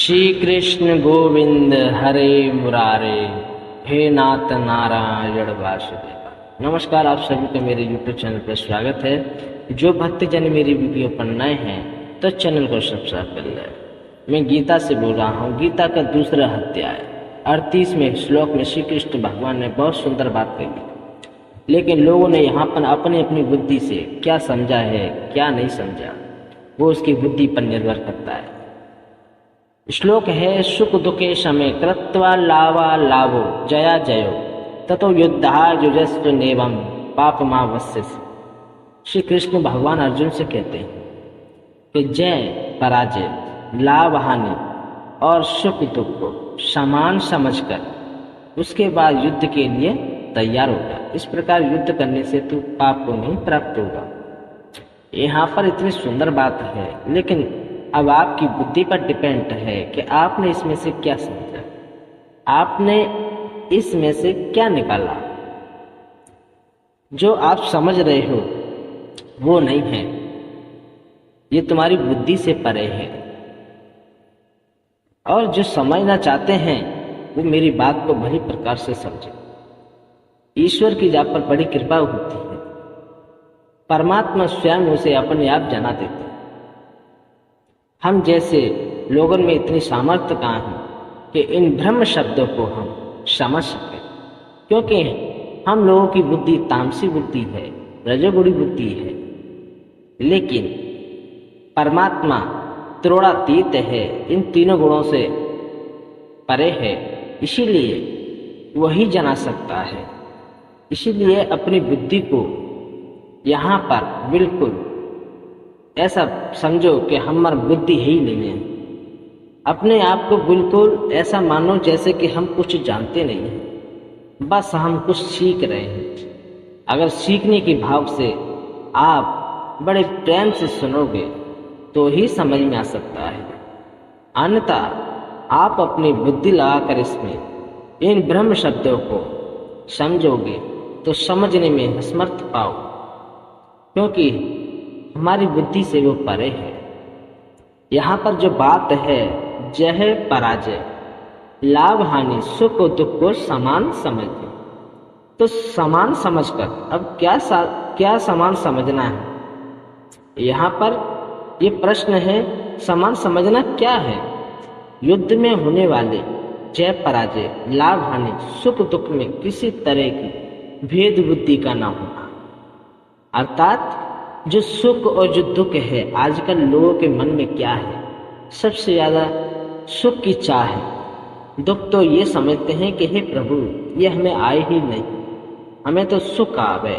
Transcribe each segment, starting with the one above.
श्री कृष्ण गोविंद हरे मुरारे, हे नाथ नारायण वासुदेव। नमस्कार, आप सभी का मेरे YouTube चैनल पर स्वागत है। जो भक्तजन मेरी वीडियो पर नए हैं तो चैनल को सब्सक्राइब कर लें। मैं गीता से बोल रहा हूँ। गीता का दूसरा अध्याय 38वें श्लोक में श्री कृष्ण भगवान ने बहुत सुंदर बात कही, लेकिन लोगों ने यहाँ पर अपनी अपनी बुद्धि से क्या समझा है क्या नहीं समझा, वो उसकी बुद्धि पर निर्भर करता है। श्लोक है, सुख दुखे समय कृत्वा लावा लाभो जया जयो ततो युद्धा युजस्व नेवम पापमावश्य। श्री कृष्ण भगवान अर्जुन से कहते हैं कि जय पराजय, लाभ हानि और सुख दुख को समान समझकर उसके बाद युद्ध के लिए तैयार होगा। इस प्रकार युद्ध करने से तू पाप को नहीं प्राप्त होगा। यहाँ पर इतनी सुंदर बात है, लेकिन अब आपकी बुद्धि पर डिपेंड है कि आपने इसमें से क्या समझा, आपने इसमें से क्या निकाला। जो आप समझ रहे हो वो नहीं है, ये तुम्हारी बुद्धि से परे है। और जो समझना चाहते हैं वो मेरी बात को भली प्रकार से समझे। ईश्वर की आप पर बड़ी कृपा होती है। परमात्मा स्वयं उसे अपने आप जना देते हैं। हम जैसे लोगों में इतनी सामर्थ्य कहाँ है कि इन ब्रह्म शब्दों को हम समझ सकें, क्योंकि हम लोगों की बुद्धि तामसी बुद्धि है, रजोगुणी बुद्धि है, लेकिन परमात्मा त्रिगुणातीत है, इन तीनों गुणों से परे है, इसीलिए वही जना सकता है। इसीलिए अपनी बुद्धि को यहाँ पर बिल्कुल ऐसा समझो कि हमारी बुद्धि ही नहीं है। अपने आप को बिल्कुल ऐसा मानो जैसे कि हम कुछ जानते नहीं हैं, बस हम कुछ सीख रहे हैं। अगर सीखने के भाव से आप बड़े प्रेम से सुनोगे तो ही समझ में आ सकता है, अन्यथा आप अपनी बुद्धि लगाकर इसमें इन ब्रह्म शब्दों को समझोगे तो समझने में असमर्थ पाओ, क्योंकि हमारी बुद्धि से वो परे है। यहाँ पर जो बात है, जय पराजय, लाभ हानि, सुख और दुख को समान समझो। तो समान समझकर अब क्या समान समझना है? यहाँ पर ये प्रश्न है, समान समझना क्या है? युद्ध में होने वाले जय पराजय, लाभ हानि, सुख दुख में किसी तरह की भेद बुद्धि का ना होना। अर्थात जो सुख और जो दुख है, आजकल लोगों के मन में क्या है? सबसे ज्यादा सुख की चाह है। दुख तो ये समझते हैं कि हे प्रभु, ये हमें आए ही नहीं, हमें तो सुख आवे।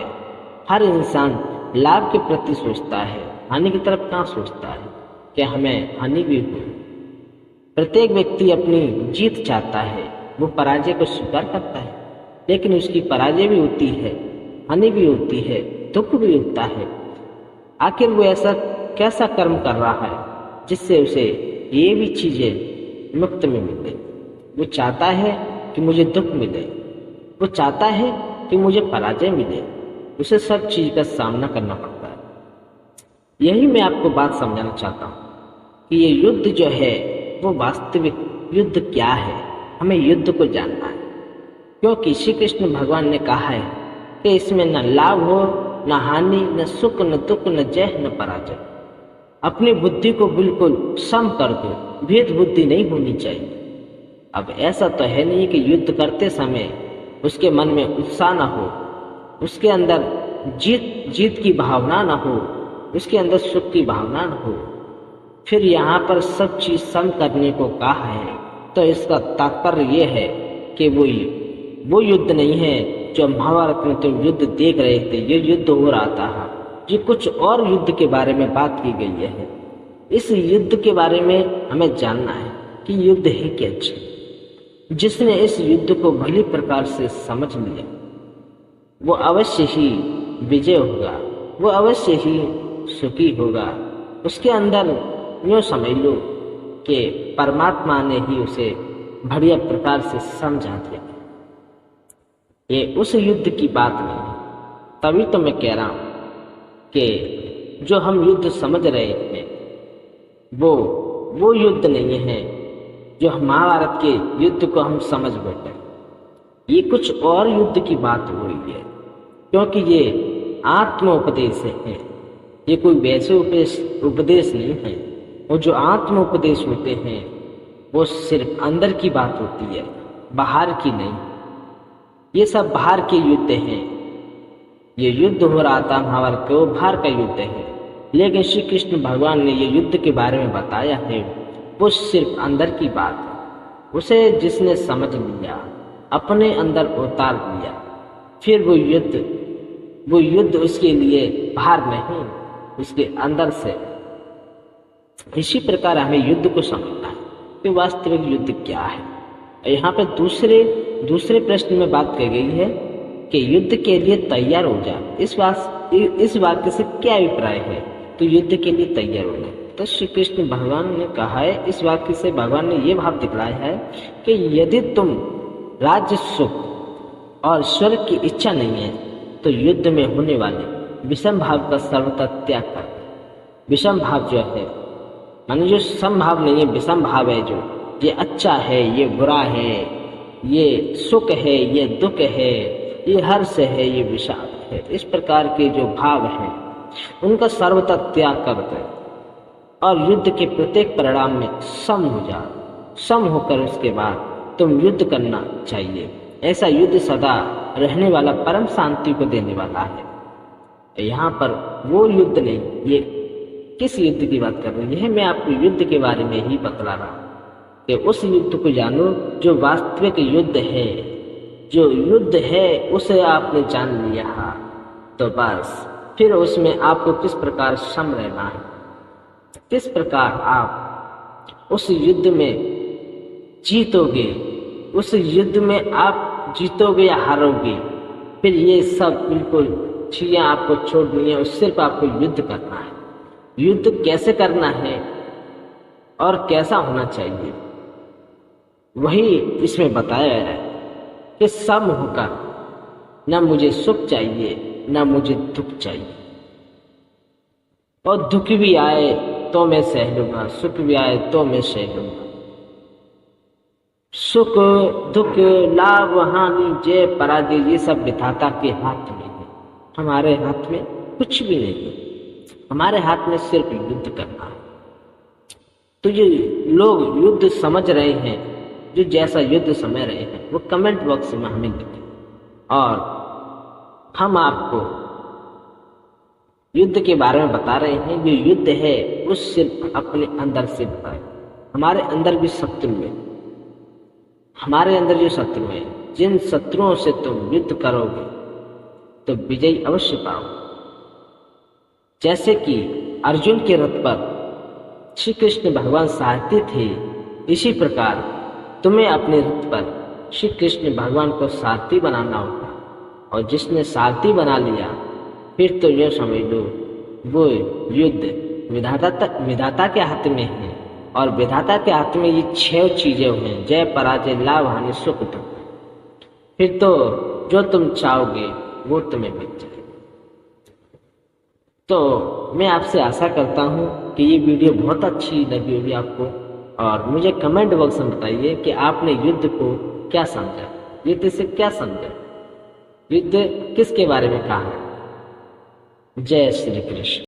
हर इंसान लाभ के प्रति सोचता है, हानि की तरफ कहाँ सोचता है कि हमें हानि भी हो। प्रत्येक व्यक्ति अपनी जीत चाहता है, वो पराजय को स्वीकार करता है, लेकिन उसकी पराजय भी होती है, हानि भी होती है, दुख भी होता है। आखिर वो ऐसा कैसा कर्म कर रहा है जिससे उसे ये भी चीजें मुक्त में मिले? वो चाहता है कि मुझे दुख मिले, वो चाहता है कि मुझे पराजय मिले, उसे सब चीज का सामना करना पड़ता है। यही मैं आपको बात समझाना चाहता हूँ कि ये युद्ध जो है वो वास्तविक युद्ध क्या है। हमें युद्ध को जानना है, क्योंकि श्री कृष्ण भगवान ने कहा है कि इसमें न लाभ हो, न हानि, न सुख, न दुख, न जय, न पराजय। अपनी बुद्धि को बिल्कुल सम कर दो, भेद बुद्धि नहीं होनी चाहिए। अब ऐसा तो है नहीं कि युद्ध करते समय उसके मन में उत्साह न हो, उसके अंदर जीत की भावना न हो, उसके अंदर सुख की भावना न हो। फिर यहाँ पर सब चीज सम करने को कहा है, तो इसका तात्पर्य ये है कि वो युद्ध नहीं है जो महाभारत में तुम युद्ध देख रहे थे। ये युद्ध हो रहा था, ये कुछ और युद्ध के बारे में बात की गई है। इस युद्ध के बारे में हमें जानना है कि युद्ध है क्या चीज। जिसने इस युद्ध को भली प्रकार से समझ लिया वो अवश्य ही विजय होगा, वो अवश्य ही सुखी होगा। उसके अंदर यूँ समझ लो कि परमात्मा ने ही उसे बढ़िया प्रकार से समझा दिया। ये उस युद्ध की बात नहीं है। तभी तो मैं कह रहा हूं कि जो हम युद्ध समझ रहे हैं वो युद्ध नहीं है जो महाभारत के युद्ध को हम समझ बैठे। ये कुछ और युद्ध की बात हो रही है, क्योंकि ये आत्मोपदेश है। ये कोई वैसे उपदेश नहीं है। और जो आत्मोपदेश होते हैं वो सिर्फ अंदर की बात होती है, बाहर की नहीं। ये सब बाहर के युद्ध हैं। ये युद्ध हो रहा था महाभारत के, वो बाहर का युद्ध है। लेकिन श्री कृष्ण भगवान ने ये युद्ध के बारे में बताया है, वो सिर्फ अंदर की बात है। उसे जिसने समझ लिया, अपने अंदर उतार लिया, फिर वो युद्ध उसके लिए बाहर नहीं, उसके अंदर से। इसी प्रकार हमें युद्ध को समझना है कि वास्तविक युद्ध क्या है। यहाँ पे दूसरे प्रश्न में बात कही गई है कि युद्ध के लिए तैयार हो जा। इस वाक्य से क्या अभिप्राय है? तो युद्ध के लिए तैयार हो जा। तो श्री कृष्ण भगवान ने कहा है, इस वाक्य से भगवान ने ये भाव दिखलाया है कि यदि तुम राज्य सुख और स्वर्ग की इच्छा नहीं है तो युद्ध में होने वाले विषम भाव का सर्वथा त्याग कर। विषम भाव जो है माने जो समभाव नहीं है, विषम भाव है। जो ये अच्छा है, ये बुरा है, ये सुख है, ये दुख है, ये हर्ष है, ये विषाद है, इस प्रकार के जो भाव हैं उनका सर्वथा त्याग कर दो और युद्ध के प्रत्येक परिणाम में सम हो जाओ। सम होकर उसके बाद तुम युद्ध करना चाहिए। ऐसा युद्ध सदा रहने वाला, परम शांति को देने वाला है। यहाँ पर वो युद्ध नहीं, ये किस युद्ध की बात कर रही है? मैं आपको युद्ध के बारे में ही बतला रहा हूँ कि उस युद्ध को जानो जो वास्तविक युद्ध है। जो युद्ध है उसे आपने जान लिया तो बस फिर उसमें आपको किस प्रकार सम रहना है, किस प्रकार आप उस युद्ध में जीतोगे, उस युद्ध में आप जीतोगे या हारोगे। फिर ये सब बिल्कुल चीजें आपको छोड़नी है, सिर्फ आपको युद्ध करना है। युद्ध कैसे करना है और कैसा होना चाहिए वही इसमें बताया है कि सम होकर न मुझे सुख चाहिए न मुझे दुख चाहिए। और दुख भी आए तो मैं सह लूंगा, सुख भी आए तो मैं सह लूंगा। सुख दुख लाभ हानि जय पराजय ये सब विधाता के हाथ में है, हमारे हाथ में कुछ भी नहीं है। हमारे हाथ में सिर्फ युद्ध करना है। तो ये लोग युद्ध समझ रहे हैं, जो जैसा युद्ध समझ रहे हैं वो कमेंट बॉक्स में हमें लिखें और हम आपको युद्ध के बारे में बता रहे हैं। जो युद्ध है वो सिर्फ अपने अंदर से बताए। हमारे अंदर भी शत्रु है, हमारे अंदर जो शत्रु है, जिन शत्रुओं से तुम युद्ध करोगे तो विजय अवश्य पाओगे। जैसे कि अर्जुन के रथ पर श्री कृष्ण भगवान सारथी थे, इसी प्रकार तुम्हें अपने रथ पर श्री कृष्ण भगवान को सारथी बनाना होगा। और जिसने सारथी बना लिया फिर तो यह समझ लो वो युद्ध विधाता के हाथ में है। और विधाता के हाथ में ये 6 चीजें हैं, जय पराजय लाभ हानि सुख दुख। फिर तो जो तुम चाहोगे वो तुम्हें मिल जाए। तो मैं आपसे आशा करता हूँ कि ये वीडियो बहुत अच्छी लगी होगी आपको। और मुझे कमेंट बॉक्स में बताइए कि आपने युद्ध को क्या समझा, युद्ध से क्या समझा, युद्ध किसके बारे में कहा है। जय श्री कृष्ण।